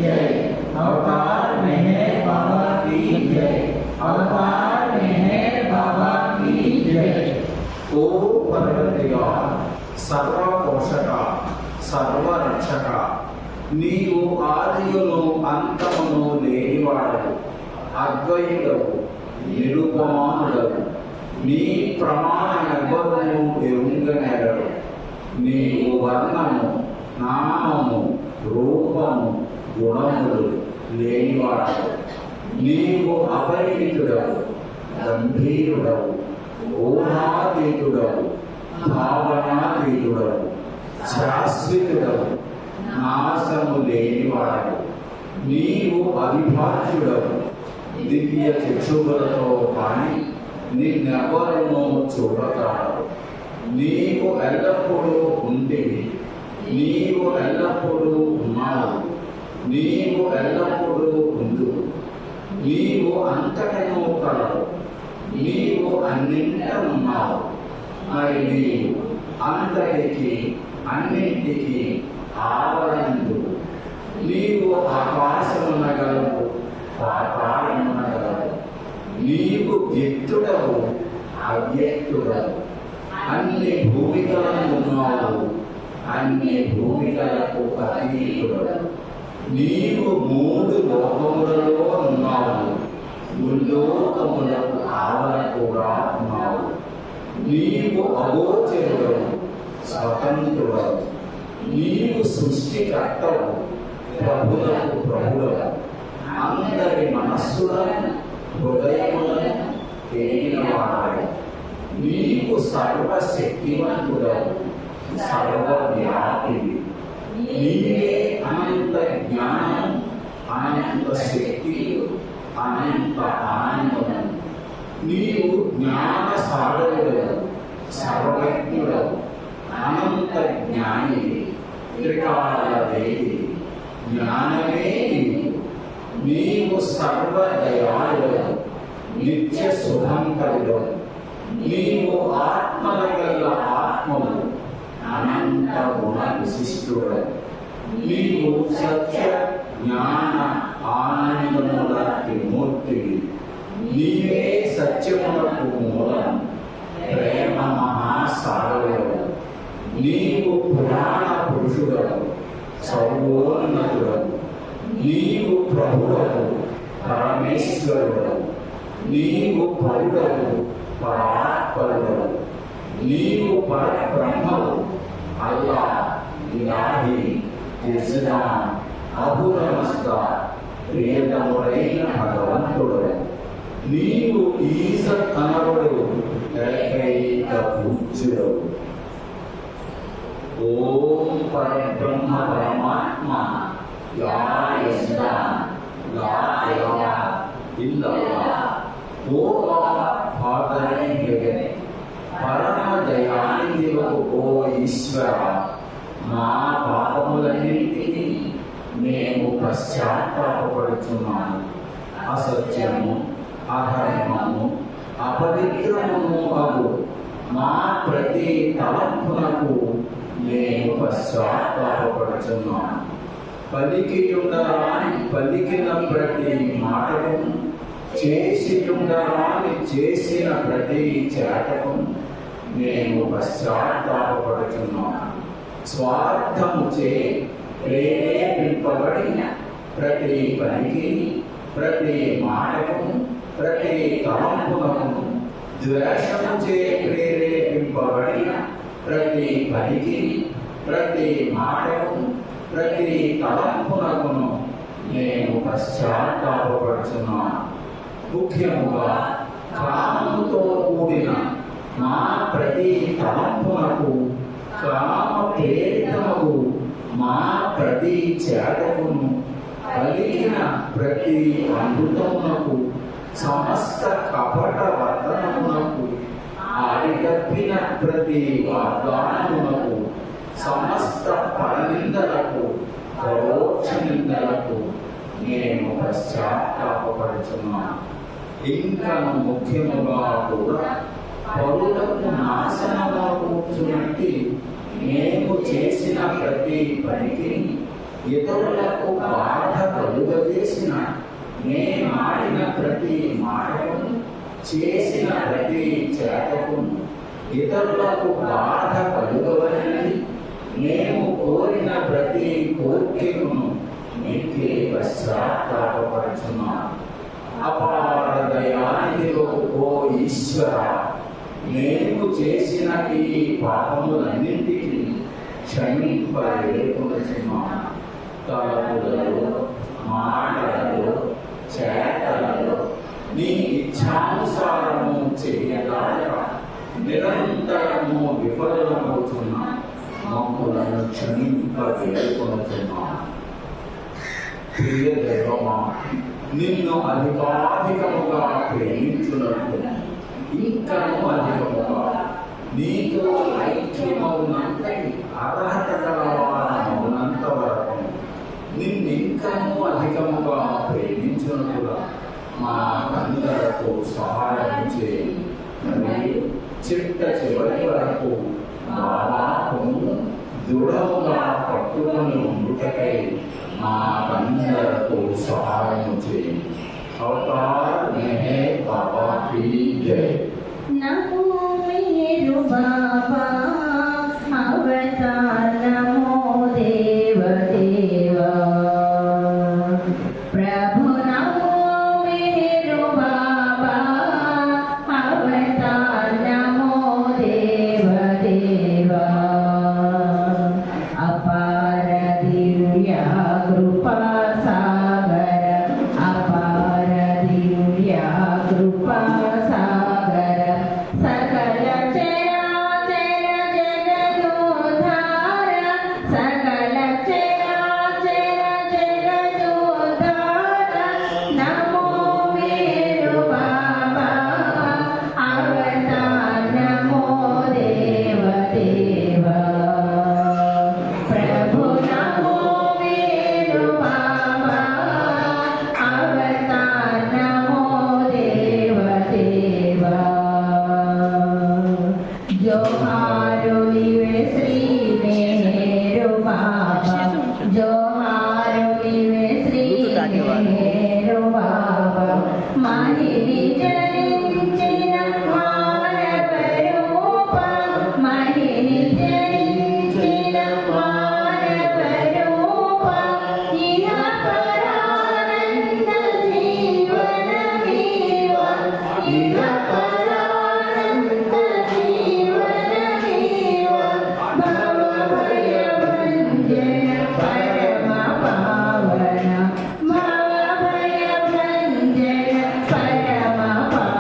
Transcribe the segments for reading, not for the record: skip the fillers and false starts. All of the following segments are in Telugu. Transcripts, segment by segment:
जय। अवतार मेहर बाबा की जय। अवतार मेहर बाबा की जय। ओ परमदिव्या सर्व पोषक सर्व रक्षक నీవు ఆదియును అంతమును లేనివాడవు అద్వైతవు నిరుపమానుడవు నీ ప్రమాణమెవ్వరును ఎరుంగనెరడు నీవు వర్ణము నామము రూపము గుణములు లేనివాడవు నీవు అపరిమితుడవు గంభీరుడవు ఊహాతీతుడవు భావనాతీతుడవు శాశ్వతుడవు నాశము లేనివాడు నీవు అవిభాజ్యుడవు దివ్య చక్షువులతో కానీ నిన్నెవరునూ చూడతాడు నీవు ఎల్లప్పుడూ ఉంటివి నీవు ఎల్లప్పుడూ ఉన్నావు నీవు ఎల్లప్పుడూ ఉండు నీవు అంతటను కలవు నీవు అన్నింట ఉన్నావు మరి నీవు అంతటికి అన్నింటికి ఆవరణు నీవు ఆకాశమునగలవు పాతాళమునగలవు నీవు వ్యక్తుడవు అవ్యక్తుడవు అన్ని భూమికలను ఉన్నావు అన్ని భూమికలకు అతీతుడవు నీవు మూడు లోకములలో ఉన్నావు ముల్లోకములకు ఆవర కూడా ఉన్నావు నీవు అగోచరుడవు స్వతంత్రుడవు నీవు సృష్టికర్తవు ప్రభులకు ప్రభుడవు అందరి మనస్సులను హృదయములను తేలినవాడు నీవు సర్వశక్తివంతుడవు సర్వవ్యాపివి నీవే అనంత జ్ఞానం అనంత శక్తి అనంత ఆనందము నీవు జ్ఞాన సాగరుడవు సర్వజ్ఞుడవు అనంత జ్ఞాని త్రికాలదేవి జ్ఞానమే నీవు సర్వదయాళుడవు నిత్య శుభంకరుడవు నీవు ఆత్మల గల ఆత్మము అనంత గుణ విశిష్టుడవు నీవు సత్య జ్ఞాన ఆనందముల త్రిమూర్తివి నీవే సత్యములకు మూలం ప్రేమ మహాసాగరుడవు నీవు పురాణ పురుషుడవు సర్వోన్నతుడవు నీవు ప్రభుడవు పరమేశ్వరుడవు నీవు పరుడవు పరాత్పరుడవు నీవు పరబ్రహ్మవు అల్లా ఇలాహి ఇస్లాం అబు నమస్తా ప్రియతముడైన భగవంతుడవు నీవు ఈజత్ అనరుడు ఏకైక పూజ్యుడవు ఓం పరబ్రహ్మ పరమాత్మ లా ఇస్లాం లా ఇలాహ ఇల్లల్లాహ్ ఓ ఫాదర్ ఇన్ హెవెన్ పరమ దయానిధివకు ఓ ఈశ్వర మా పాపములన్నింటినీ మేము పశ్చాత్తాపపడుచున్నాము అసత్యము అధర్మము అపవిత్రమును అగు మా ప్రతి తలంపునకు మేము పశ్చాత్తాపపడుచున్నాము పలికియుండరాని పలికిన ప్రతి మాటకు చేసియుండరాని చేసిన ప్రతి చేటకు మేము పశ్చాత్తాపపడుచున్నాము స్వార్థముచే ప్రేరేపింపబడిన ప్రతి పనికి ప్రతి మాటకు ప్రతి తలంపునకు ద్వేషముచే ప్రేరేపింపబడిన ప్రతి పనికి ప్రతి మాటకు ప్రతి తలంపునకును మేము పశ్చాత్తాపపడుచున్నాము ముఖ్యముగా కామముతో కూడిన మా ప్రతి తలంపునకు కామ ప్రేరితమగు మా ప్రతి చేతకును కలిగిన ప్రతి అమృతమునకు సమస్త కపట వర్తనమునకు ఆడిగప్పిన ప్రతి వాగ్దానమునకు సమస్త పరనిందలకు పరోక్ష నిందలకు నేను పశ్చాత్తాపపడుచున్నాను. ఇంకను ముఖ్యముగా కూడా పరులకు నాశనమూర్చునట్టి మేము చేసిన ప్రతి పనికి ఇతరులకు బాధ నేనాడిన ప్రతి మాటకు, చేసిన ప్రతి చేతకు ఇతరులకు బాధ కలుగవలని మేము కోరిన ప్రతి కోరికను నీకే పశ్చాత్తాపపడుచున్నాను. అపార దయానిధిలో ఓ ఈశ్వర, మేము చేసిన ఈ పాపములన్నింటినీ క్షమింపలేకున్నాను. తలపులలో, మాటలలో, చేతలలో నీ ఇచ్ఛానుసారము చేయగాక నిరంతరము విఫలమవుతున్న మమ్ములను క్షమింపలేకున్నాను. ప్రియ దైవమా, నిన్ను అధికాధికముగా ప్రేమించున్నట్టు ఇంకను అధికముగా నీతో ఐక్యమవునంతటి అర్హత కలవాలవునంత వరకు నిన్నింకను అధికముగా ప్రేమించున్నట్టుగా మాకందరకు సహాయం చేయి. మరియు చిట్ట చివరి వరకు బాబాను దృఢముగా పట్టుకొని ఉండుటకై మాకందరకు సహాయం చేయి. అవతార్ మెహే బాబా కీ జై. నమో మేరు బాబా అవతార్ నమో దేవ దేవా ప్రభు నమో మేరు బాబా అవతార్ నమో దేవ దేవా అపార దివ్య కృపా సాగర అపార దివ్య కృపా సాగర సకల చరాచర జగదోధార సకల చరాచర జగదోధార నమో మేరు బాబా అవతార్ నమో దేవ దేవా ప్రభు నమో మేరు బాబా అవతార్ నమో దేవ దేవా జోహారు ఇవే శ్రీ మేరు బాబా జోహారు ఇవే శ్రీ మేరు బాబా మహిళ జనించిన మానవ రూప మహిళ జనించిన మానవ రూప ఇహ పరానంద జీవన వీవ ఇహ పరానంద జీవన వీవ భవ భయ భంజన పరమ పావన భవ భయ భంజన పరమ పావన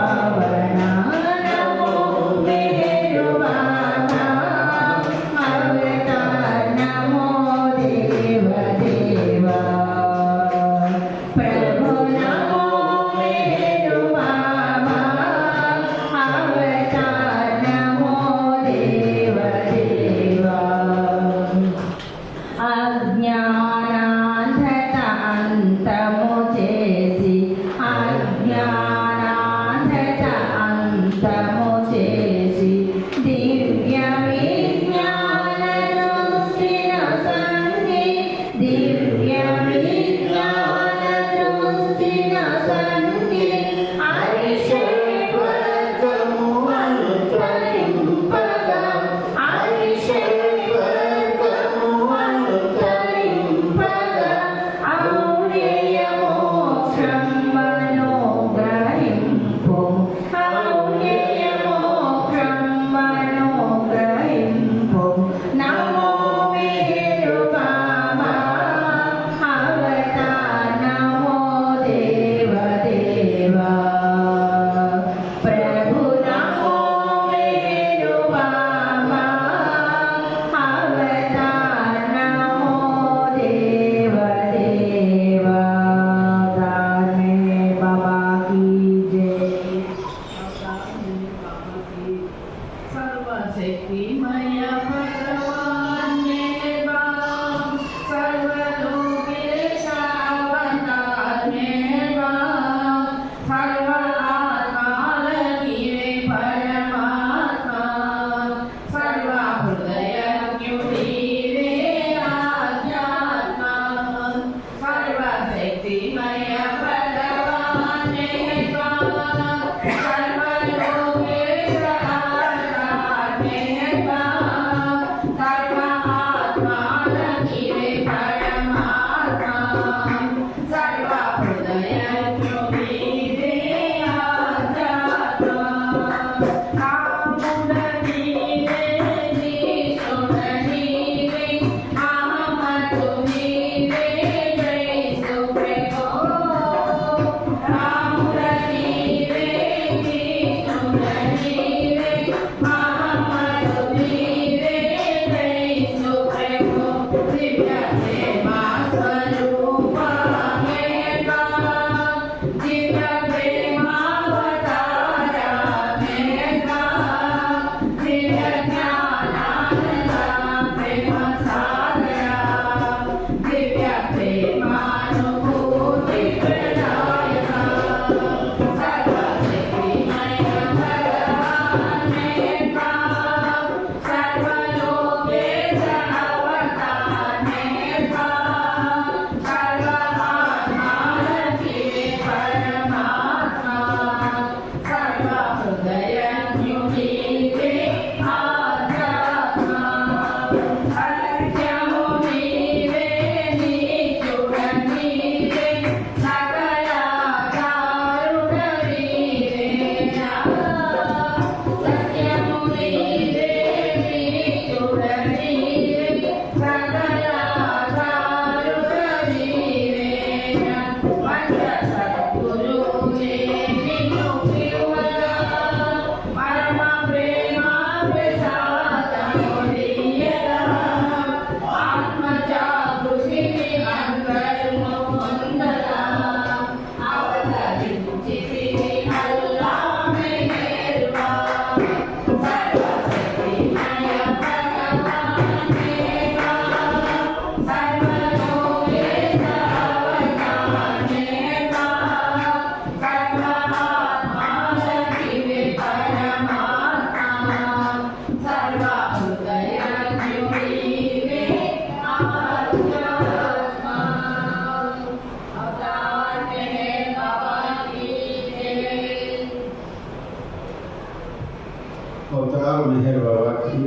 अवतार मेहर बाबा की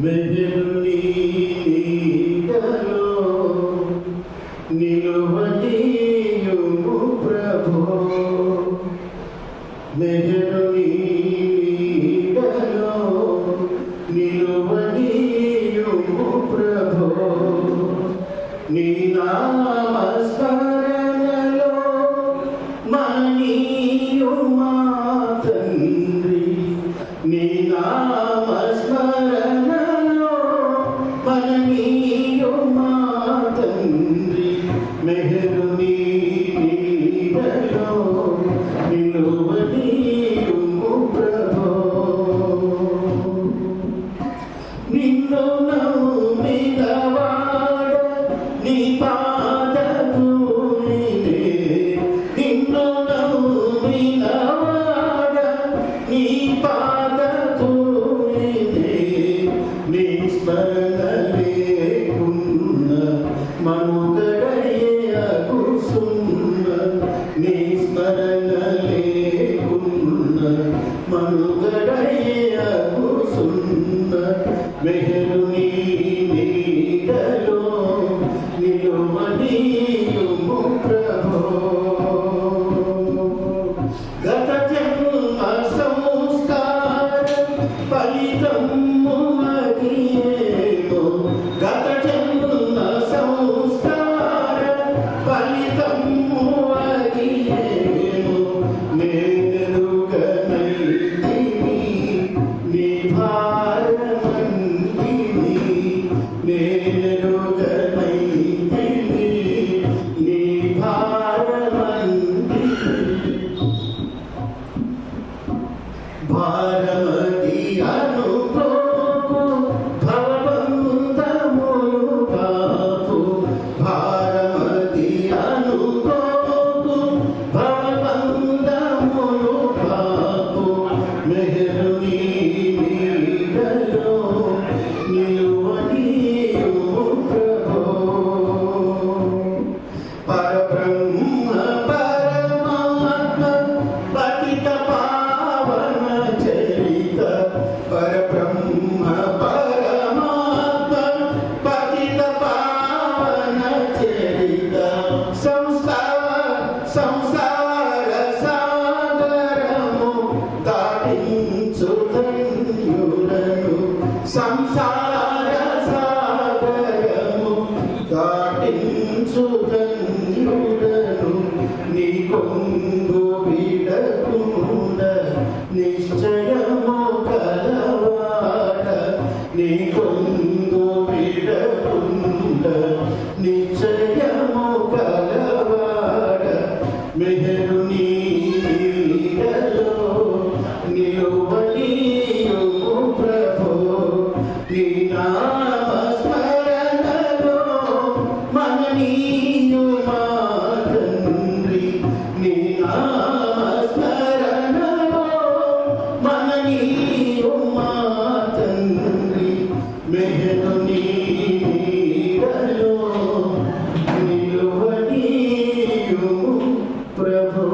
मेहरुनी नीडलो निलुवनीयुमु प्रभो मेहरुनी नीडलो निलुवनीयुमु प्रभो नी नाम स्मरणलो मनीयुमा तंद्री नी नाम स्मरणलो मनीयुमा तंद्री मेहरुनी नीडलो निलुवनीयुमु प्रभो निन्नु नम्मिनवाड नी पादधूलिने निन्नु नम्मिनवाड नी पादधूलिने नी स्मरण लेकुन्न मनुगडये अकुसुन्न नी स्मरण लेकुन्न मनुगडये अकुसुन्न मेहरुनी नीडलो निलुवनीयुमु प्रभो गत जन्म संस्कार फलितम्मु अदियेमो गत जन्म संस्कार फलितम्मु अदियेमो नेरुगनैतिनि नी भारमन्दिनि नेरुगनैतिनि नी भारमन्दिनि भारमति अनुप्रोको भवबन्धमुलु बापु भारमति अनुप्रोको भवबन्धमुलु बापु मेहरुनी नीडलो निलुवनीयुमु प्रभो परब्रह्म परमात्मा पतित पावन चरित परब्रह्म परमात्मा पतित पावन चरित संसार सागरము దాటించు ధన్యులను సంసార సాగరము దాటించు ధన్యులను నీ కొంగు విడకుండ నిశ్చయము కలవాడ నీ కొంగు విడకుండ నిశ్చయము కలవాడ మెహరునీ నీడలో నిలువనీయుము ప్రభో నీ నామ స్మరణలో మననీయుమా తండ్రి నీ నామ స్మరణలో మననీయుమా తండ్రి మెహరునీ నీడలో निलुवनीयुमु प्रभो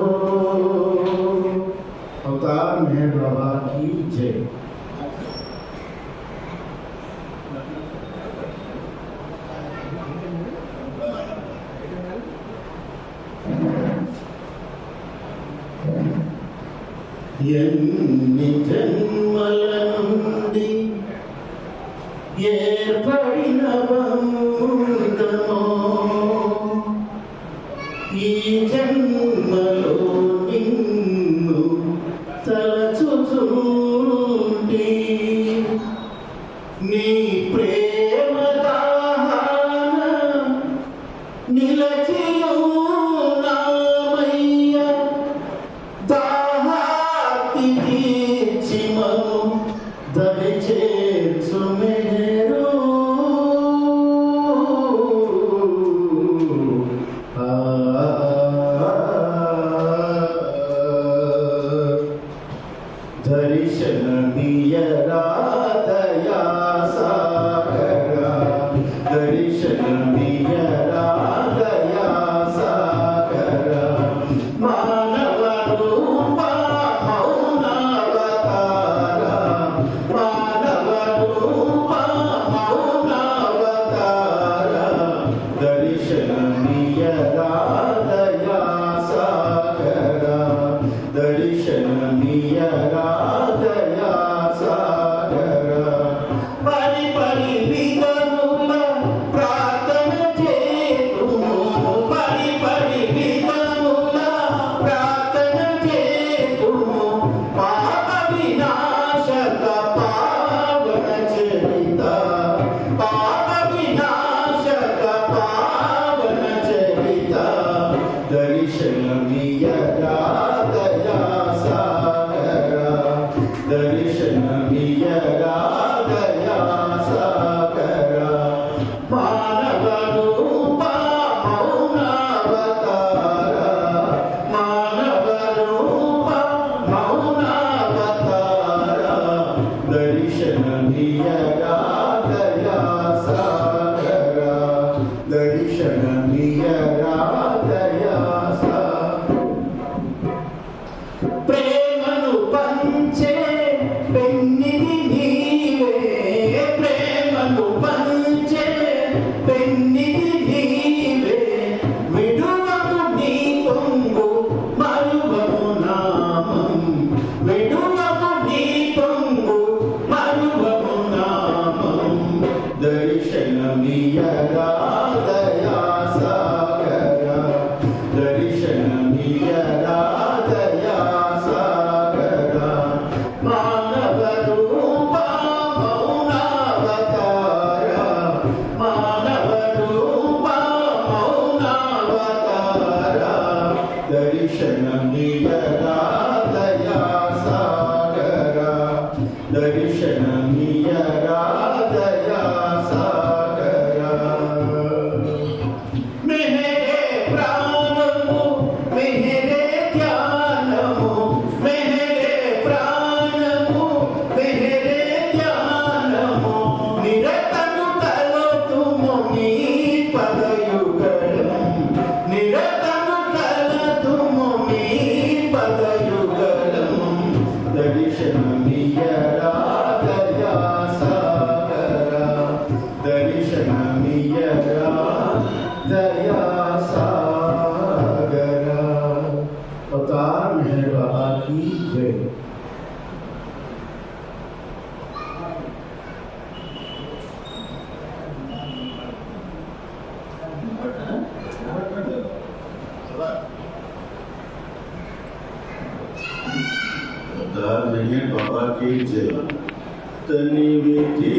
अवतार मेहर बाबा की जय। ఎన్ని జన్మల నుండి ఏర్పడిన బంధమో ఈ జన్మలో నిన్ను తలచుచుండి నీ ప్రేమ దాహాన నిలచియున్నామయ్య దాహార్తి తీర్చి మము దరి చేర్చు మేరు दर्शनमियरा दया सागरा दर्शनमियरा दया ప్రేమను పంచే పెన్నిది నీవే, ప్రేమను పంచే పెన్నిది నీవే, విడువకు నీ పొంగు మరువము నామం, విడువకు నీ పొంగు మరువము నామం, దర్శనమియరా దయా సాగర, దర్శనమియరా దయా సాగర, మానవ రూప మౌనావతార, మానవ రూప మౌనావతార, దర్శనమియరా దయా సాగర, దర్శనమియరా దయా సాగర. మెహరే ప్రాణము మెహరే ధ్యానము, మెహరే ప్రాణము మెహరే ధ్యానము, నిరతము తలతుము నీ పదయుగళం, నిరతము తలతుము నీ పదయుగళం, దర్శనమియరా దయా సాగర, దర్శనమియరా दया सागर। अवतार मेहर बाबा की जय। अवतार मेहर बाबा की जय। तनि विधि